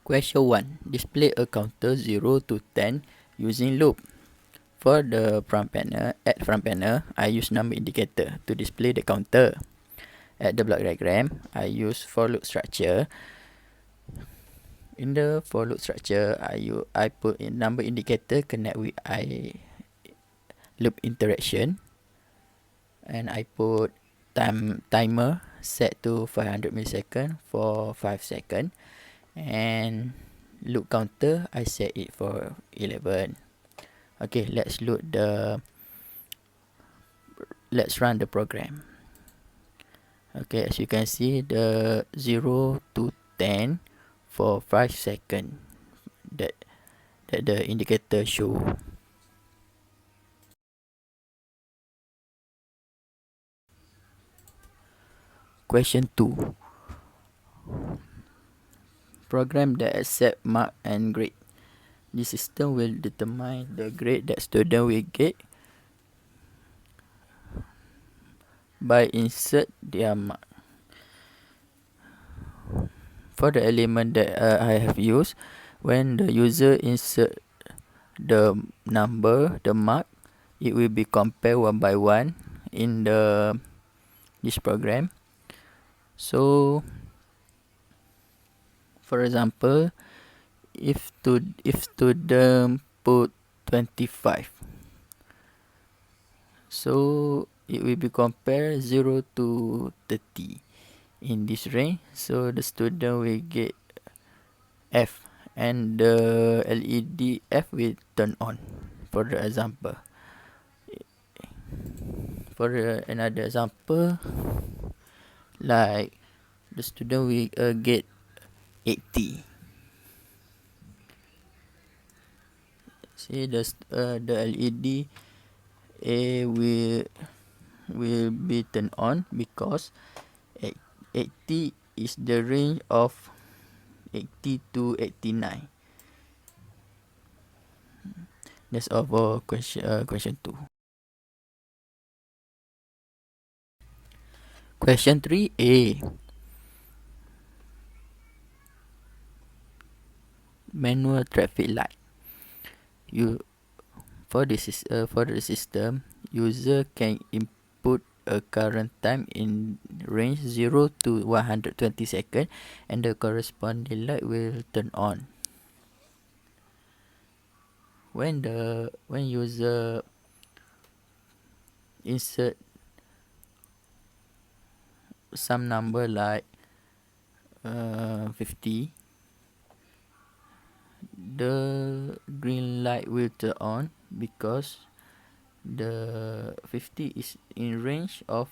Question 1. Display a counter 0 to 10 using loop. For the front panel, at front panel, I use number indicator to display the counter. At the block diagram, I use for loop structure. In the for loop structure, I put in number indicator connect with I loop interaction, and I put timer set to 500 millisecond for 5 seconds, and loop counter I set it for 11. Okay, let's run the program. Okay, as you can see, the 0 to 10 for 5 seconds that the indicator show. Question 2. Program that accept mark and grade. This system will determine the grade that student will get by insert their mark. For the element that I have used, when the user insert the number, the mark, it will be compared one by one in this program. So, for example, if student put 25, so it will be compared 0 to 30 in this range. So the student will get F, and the LED F will turn on. For the example, another example, like the student will get 80. See, the LED A will be turned on because 80 is the range of 80 to 89. That's all for question 2. Question 3A. Manual traffic light. For the system, user can input a current time in range 0 to 120 seconds, and the corresponding light will turn on. When user insert some number like 50, the green light will turn on because the 50 is in range of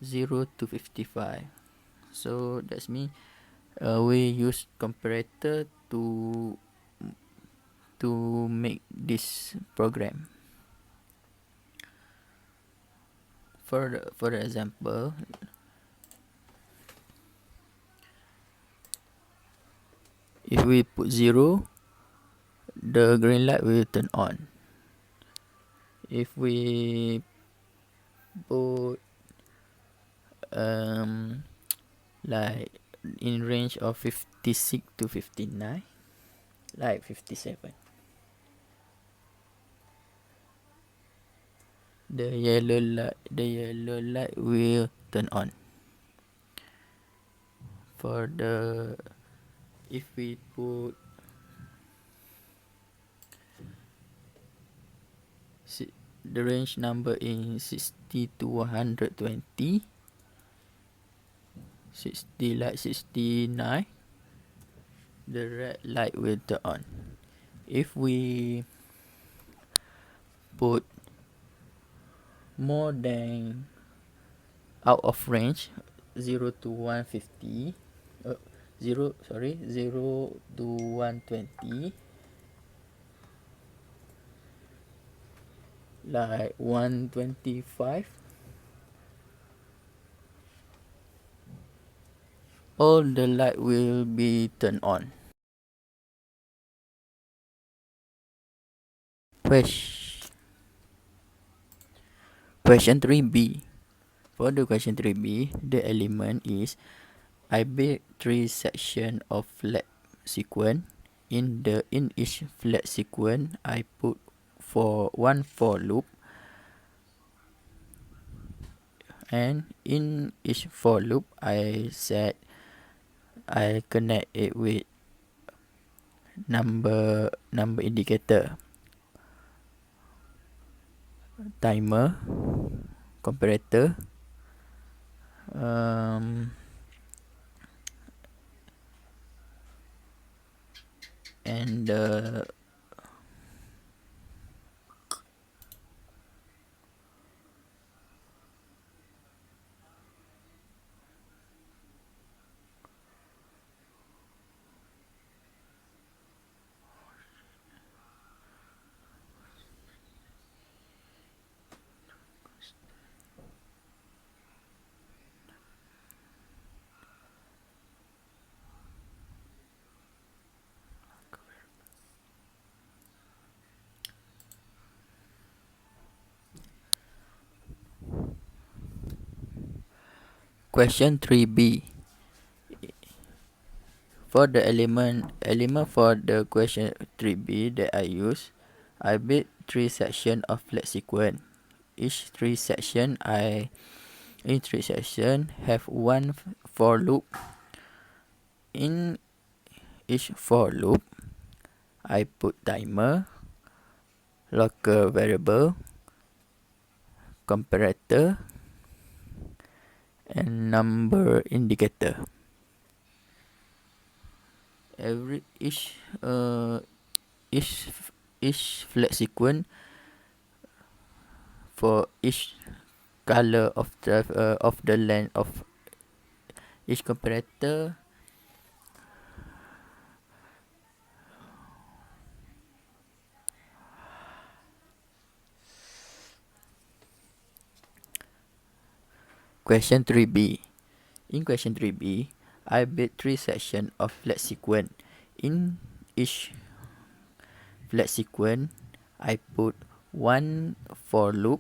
0 to 55. So that's mean we use comparator to make this program. For the example, if we put 0, the green light will turn on. If we put like in range of 56 to 59, like 57, the yellow light will turn on. For if we put the range number in 60 to 120, 60 like 69, the red light will turn on. If we put more than out of range, 0 to 150, 0 to 120, like 125, all the light will be turned on. Question 3B. For the question 3B, the element is I build 3 sections of flat sequence. In each flat sequence, I put for one for loop, and in each for loop, I connect it with number indicator, timer, comparator, um, and question 3b. For the element for the question 3b that I use, I built 3 section of flat sequence. Each 3 section have one for loop. In each for loop, I put timer, local variable, comparator, and number indicator. Each flat sequence for each color of the length of each comparator. Question 3b. In question 3b, I built 3 sections of flat sequence. In each flat sequence, I put one for loop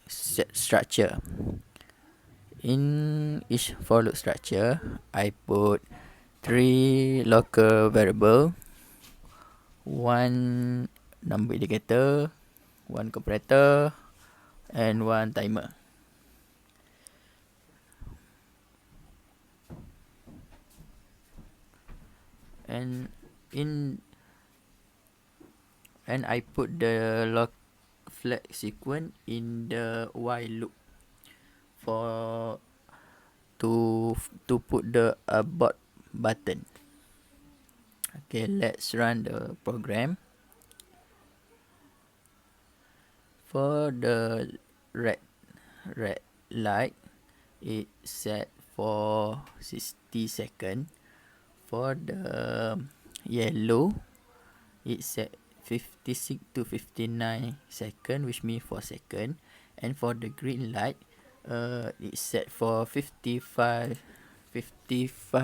structure. In each for loop structure, I put 3 local variable, one number indicator, one comparator, and one timer. And I put the flat sequence in the while loop for to put the abort button. Okay, let's run the program. For the red light, it set for 60 seconds. For the yellow, it set 56 to 59 seconds, which means 4 seconds. And for the green light, it's set for 55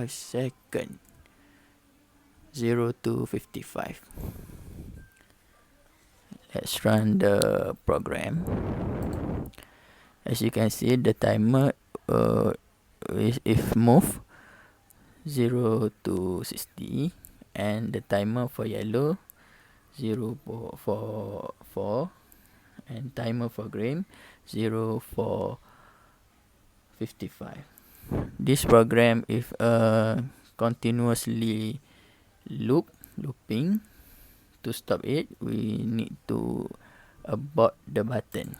seconds, 0 to 55. Let's run the program. As you can see, the timer if move 0 to 60, and the timer for yellow 0 for 4, and timer for green 0 for 55. This program is continuously looping. To stop it, we need to abort the button.